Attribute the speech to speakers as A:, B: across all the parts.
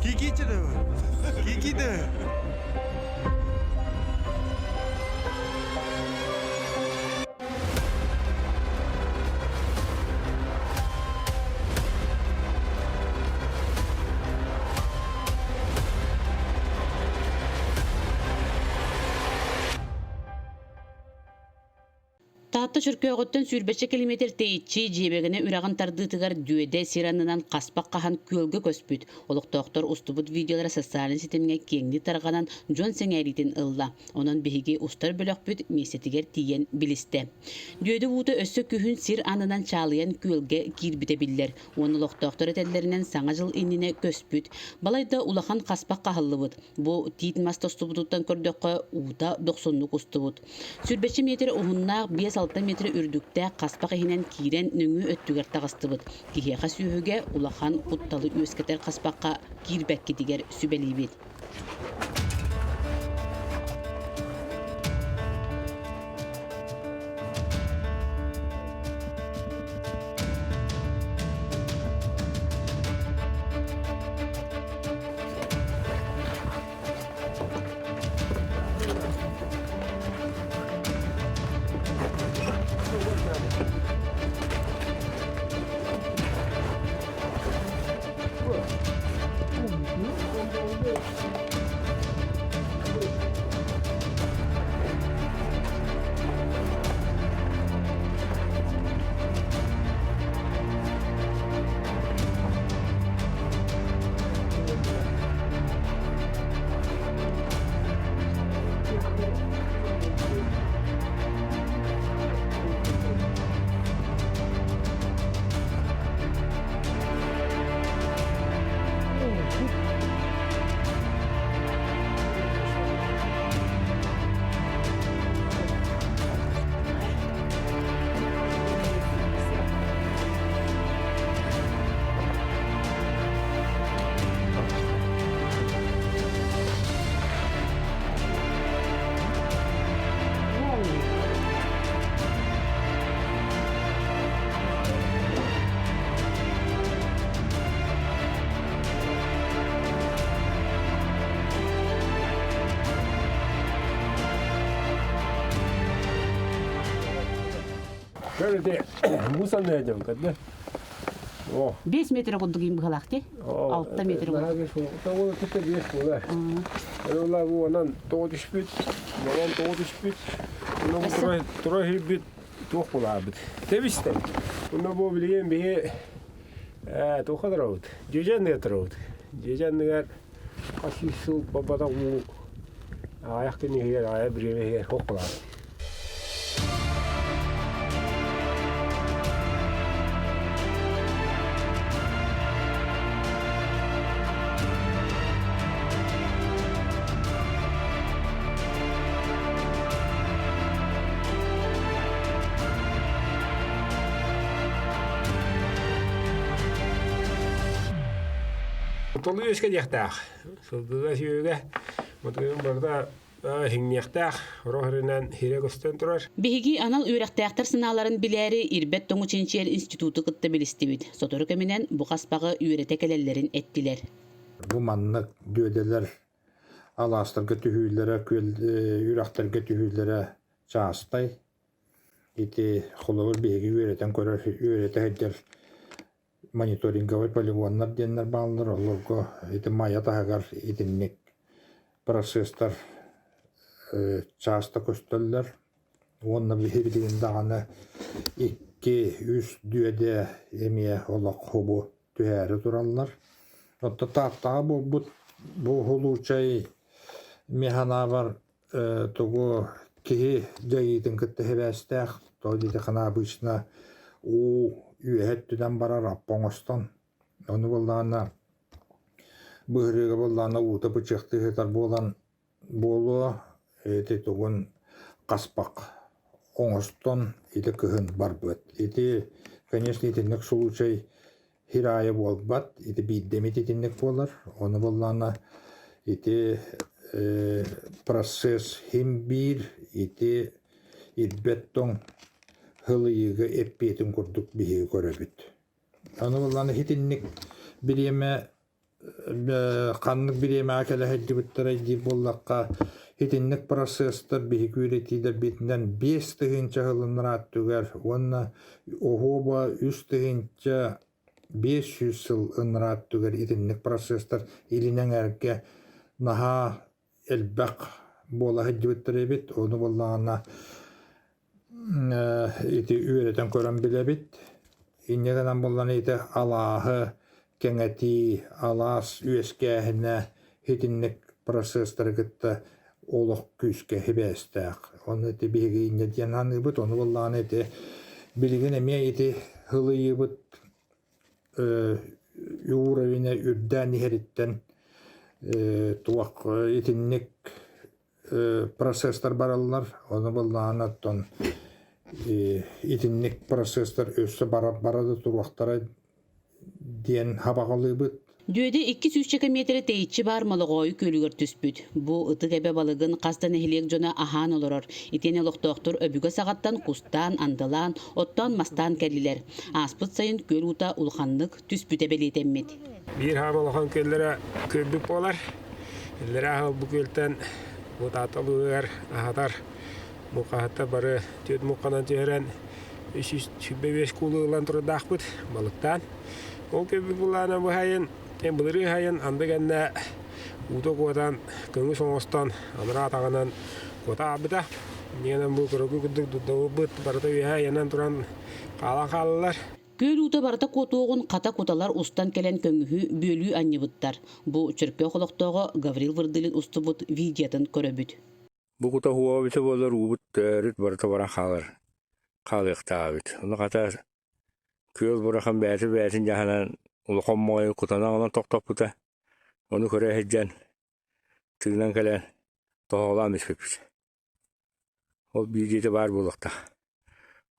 A: Kiki de.
B: Таатта чүркөөгөттөн сүүрбече километр тейитчи жебегене үраган тардыытыгар дүөдэ сиранынан каспак кахан күөлгө көспүт. Олуктоктор устубут видеолара социален сетемге кеңди тарганан жон сеңеритин ылла. Онон биһиги устар бөлөкпүт месетигер тиен билисте. Дүөдө буuta өссө күһүн сир анынан чаалыян күөлге кирбите биллер. Оны локтоктор этеллеринен саңа жыл иннине көспүт. Балайда улахан каспак кахыллыбыт. Бу тиит мастостубутуттан көрдөккө уута 90 устубут. Сүүрбече метр уһуннаах 5-6 метр үрдүктә каспак ихинен кирен нөңү өттүгер тагыстыбыт. Кихеха сүүһүгө улахан кутталы үөскетер каспакка кирбекки дигер сүбелибит.
C: Şöyle Musa ne edeceğim kadar?
B: 5 метр кудугин быхалакты. 6 метр.
C: Daha şu tavuğu tutu bir şöyle. Onlar bu anan doğuş bit, yalan doğuş bit. Bunun turayı bit tohula bit. Teviste. Bunun bu bileyim bir tohadar oldu. Cecan ne tarafı? Cecan ne kaşısı babada bu ayak ne yer ayak bir yer tohula. Tolu yöske jähtää. Sulta syöge. Mutta ymmärtää hingnihtää. Rohrinen hirekosten turar.
B: Биһиги анал үйрәктәктәр сыналарын биләре Ирбет Тоңученчер институты кытты билистибит. Сотору кеменен бу каспагы үйрәтә келелләрен әттиләр.
D: Bu manlık dödeler alastırgı tühüylere, yürekterge tühüylere çağıstay. İti xulağır beygi öğreten korar, öğrete monitoringa var poligonlar diyenler bağlılar olurgu. İti maya tağar itinlik prosesler çağısta köstüller. Onunla bir bildiğin dağını 2-3 düğede emeye olak hobu tüheri durallar. Otta tahtağı bu huluçay mehana var togu kihi dayıdın kıttı hebestek. Toğdidi xana bıçına o üyettüden bara rappoğustan. Onu bulduğuna bıhırıga bulduğuna uğda bıçıktı hetar bolan bolu eti togun kaspak oğustan eti kıhın var büt. Eti конечно etinek suluçay hiraya bolbat, iti biddemit itinnek bolar. Onu bollana iti proses hem bir iti idbetton hılıyıgı eppetin kurduk bihi görebit. Onu bollana itinnek bilime қанның биреме акелеһедди буттарайди боллаққа хитинник процесстар бихикүретидер битинен 5 тыгынча хылынырат түгер, онна охоба 3 тыгынча 500 сыл ынырат түгер хитинник процесстар илинен әрге наха элбәк бола хедди буттарайбит, оны боллағана ити үйретен көрен билебит. Иннегенен боллан ити алаһы кеңети алас үескәһенә хитинник процесстар гытта олох күскә хибәстәк. Оны ити биге инне янаны бут, оны боллан ити билген эме ити хылы бут уровене үрдән хериттен туак итинник процесстар баралар. Оны боллан аттан итинник процесстар өссө барады туруактара диен хабагалый быт.
B: Дүйөдө 200 метр тейчи бар малыгой көлүгөр түспүт. Бу ытык эбе балыгын кастан эхилек жона ахан олорор. Итене локтоктор өбүгө сагаттан кустан, андылан, оттан мастан келилер. Аспыт сайын көл ута улханнык түспүт эбелетеммет.
C: Bir habalağın köllere köbbük bolar. Ellere ahal bu költen bu tatalığır, ahatar. Bu kahatta barı tüt mukanan tüheren 305 kulağılan turudaq bud balıktan. O köbbük bulana bu hayın, bılırı hayın andıganda uda kodan, kıngı soğustan, amra atağından kota abıda. Niyenen bu kırıgı güddük dudağı bud barıda hayınan turan kalan kalılar.
B: Köl uta barata котуогун ката куталар устан келен көңүһү бөлүү анныбыттар. Бу чөркө холоктоого Гаврил Вырдылын устубут видеотон көрөбүт.
E: Bu kuta huwa bite bolar ubut terit barata bara khalar. Khalıqtabit. Onu kata köl bırakan bätin jahanan ulqom moy kutana olan toktop buta. Onu köre hejjan. Tığnan kelen toğlan ispepit. O bilgide var bulukta.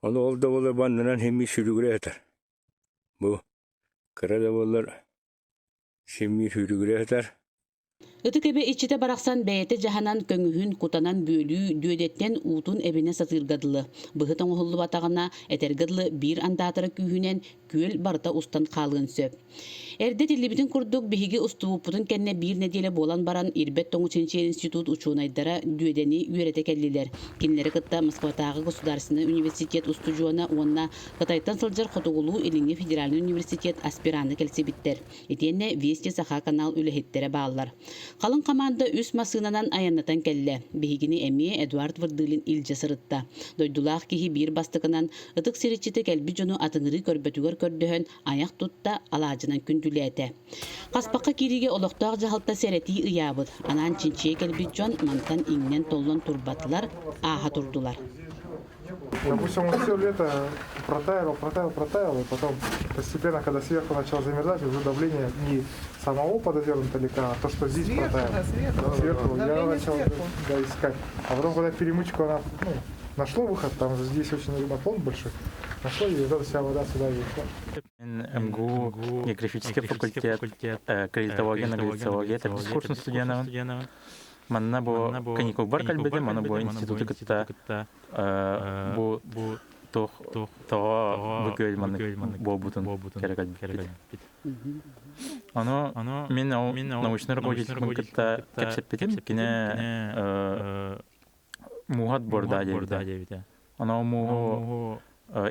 E: Onu oldu bolar bandanan hemmi sürügüre yeter. Bu kırada bolar hemmi sürügüre yeter.
B: Ытык эбе ичите бараксан бәйете жаһанан көңүһүн кутанан бөлүү дүөдеттен уутун эбине сатыргадылы. Быһытың оһуллу батагана этергадылы бир андатыры күүһүнен күөл барыта устан калыын сөп. Эрде тилибитин курдук биһиги устубуппутун кенне бир неделе болан баран Ирбет Тоңученче институт учуунайдара дүөдени үйрете келлилер. Кинлери кытта Москватагы государственный университет устужуона уонна Кытайтан сылжар Хотугулуу Илиңи федеральный университет аспираны келсибиттер. Итенне Вести Саха канал үлехеттере баалар. Қалын команда үс масынанан аяннатан келле. Бихигини эмие Эдуард Вырдылын илже сырытта. Дойдулаах кихи бир бастыкынан ытык сиричите келби жону атыңыры көрбөтүгөр көрдөһөн аяк тутта алаажынан күндүлээте. Каспакка кириге олоктоох жахалта серети ыябыт. Анан чинчие келби жон мантан иңнен толлон турбатылар ааха турдулар.
F: Допустим, он все лето протаяло, и потом постепенно, когда сверху начало замерзать, уже давление не самого подовернутого лика, а то, что здесь протаяло. Сверху. Я начал искать. А потом, когда перемычку она нашло выход, там же здесь очень наклон большой, нашло, и вот эта вся вода сюда и ушла.
G: МГУ, географический факультет, кредитология, аналитология, это бескурсный студент. Манна бу каникул бар кальбеде, манна бу институты кытта бу тоо бүкөл манна бу бутун керек кальбит. Ано мен научный руководитель кытта кепсеппетим кине мухат борда дебите. Ано муху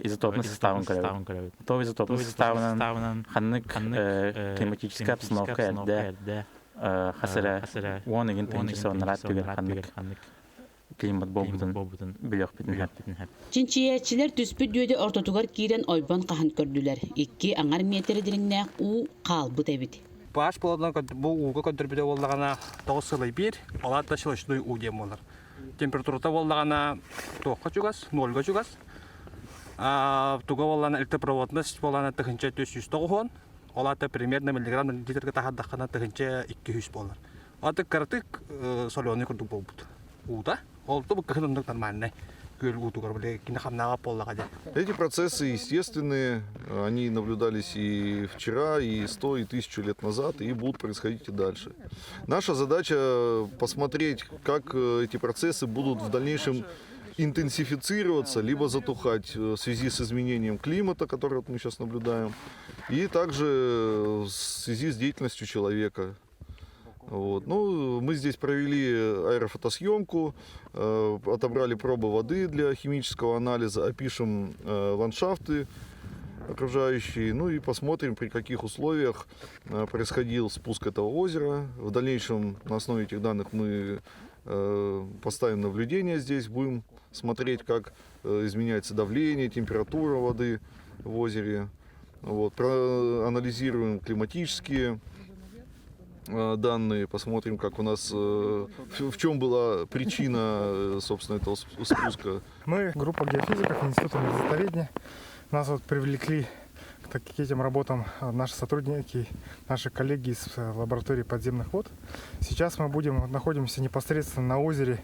G: изотопный составын көрөбүт. То изотопный составынан ханнык климатическая обстановка элде хасара уонеген тынчысы онрат түгел ханнык климат бобутун билек битин хап.
B: Чинчиячилер түспүт дүөдө ортотугар кирен ойбон кахан көрдүлөр. 2 аңар метр диринне у калбыт эбит.
H: Баш болодан бу уга көндүрбүдө боллагана 9 сылый 1, алатта чылышдуу у дем болар. Температурата боллагана 9 чугас, 0 га чугас. Туга боллана электропроводность боллана тыгынча 490. Олата примерно миллиграмм литрге тахаддакана тыгынча 200 болар. Аты картык солёный курдук болбут. Уда, олту бу кыхындык нормальный.
I: Эти процессы естественные, они наблюдались и вчера, и 100, и 1000 лет назад, и будут происходить и дальше. Наша задача посмотреть, как эти процессы будут в дальнейшем интенсифицироваться, либо затухать в связи с изменением климата, который вот мы сейчас наблюдаем, и также в связи с деятельностью человека. Вот. Ну, мы здесь провели аэрофотосъемку, отобрали пробы воды для химического анализа, опишем ландшафты окружающие, ну и посмотрим, при каких условиях происходил спуск этого озера. В дальнейшем на основе этих данных мы поставим наблюдение здесь, будем смотреть, как изменяется давление, температура воды в озере. Вот. Проанализируем климатические данные, посмотрим, как у нас, в чем была причина, собственно, этого спуска.
F: Мы, группа геофизиков Института медициноведения, нас вот привлекли к этим работам наши сотрудники, наши коллеги из лаборатории подземных вод. Сейчас мы находимся непосредственно на озере,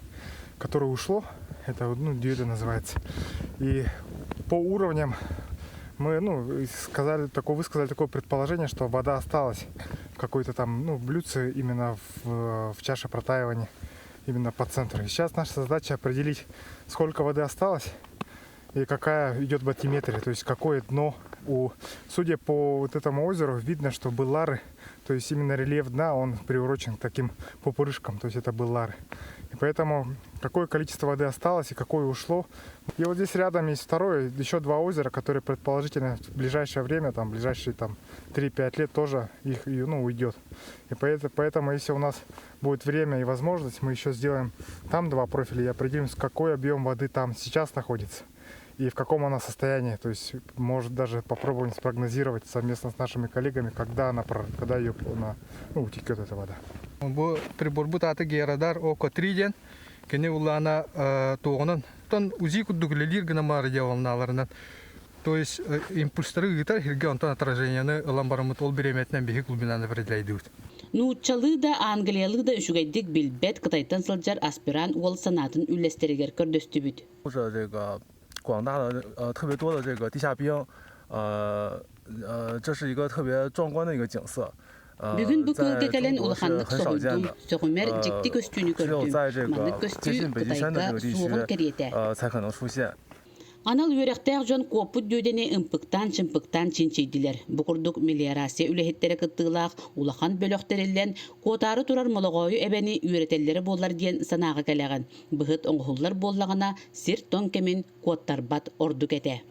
F: которое ушло, это Дюйда называется. И по уровням мы высказали такое предположение, что вода осталась в какой-то там блюдце именно в чаше протаивания, именно по центру. И сейчас наша задача определить, сколько воды осталось и какая идет батиметрия, то есть какое дно. Судя по вот этому озеру, видно, что былары, то есть именно рельеф дна, он приурочен к таким пупырышкам, то есть это былары. И поэтому какое количество воды осталось и какое ушло. И вот здесь рядом есть второе, еще два озера, которые предположительно в ближайшее время, в ближайшие 3-5 лет тоже уйдет. И поэтому, если у нас будет время и возможность, мы еще сделаем там два профиля и определим, какой объем воды там сейчас находится и в каком она состоянии. То есть, может даже попробуем спрогнозировать совместно с нашими коллегами, когда ее утекет эта вода.
H: Бұл прибор бұтаты герадар око 3-ден, кені ұлана тоғынан, тон узи күддігілелер гіна мары девалыналарынан. То есть, импульстары ғытар, хирге онтан отраженияны ламбарымыт ол береметінен бейі глубинаны біредлейді.
B: Нууччалыы да Англиялыы да үшүгайдик билбет кытайтан сылжар аспиран уол санатын үллестеригер көрдөстүбүт.
J: 广大的特别多的这个地下冰，这是一个特别壮观的一个景色。
B: Бүгүн бу кылгетелен улаханнык соғылдум, соғымер жикти көстүүнү көрдүм. Маннык көстүү Кытайга суығын кериете.
J: 才可能出现。
B: Анал үйрәктәк жон копут дөйдене ымпыктан чымпыктан чинчейдилер. Букурдук мелиорация үлехеттері кыттылақ, улахан бөлөктерилен, котары турар молоғойу эбени үйретеллері боллар диен санаға кәләғін. Бұхыт оңғылар боллағына сир тон кемин коттарбат ордук эте.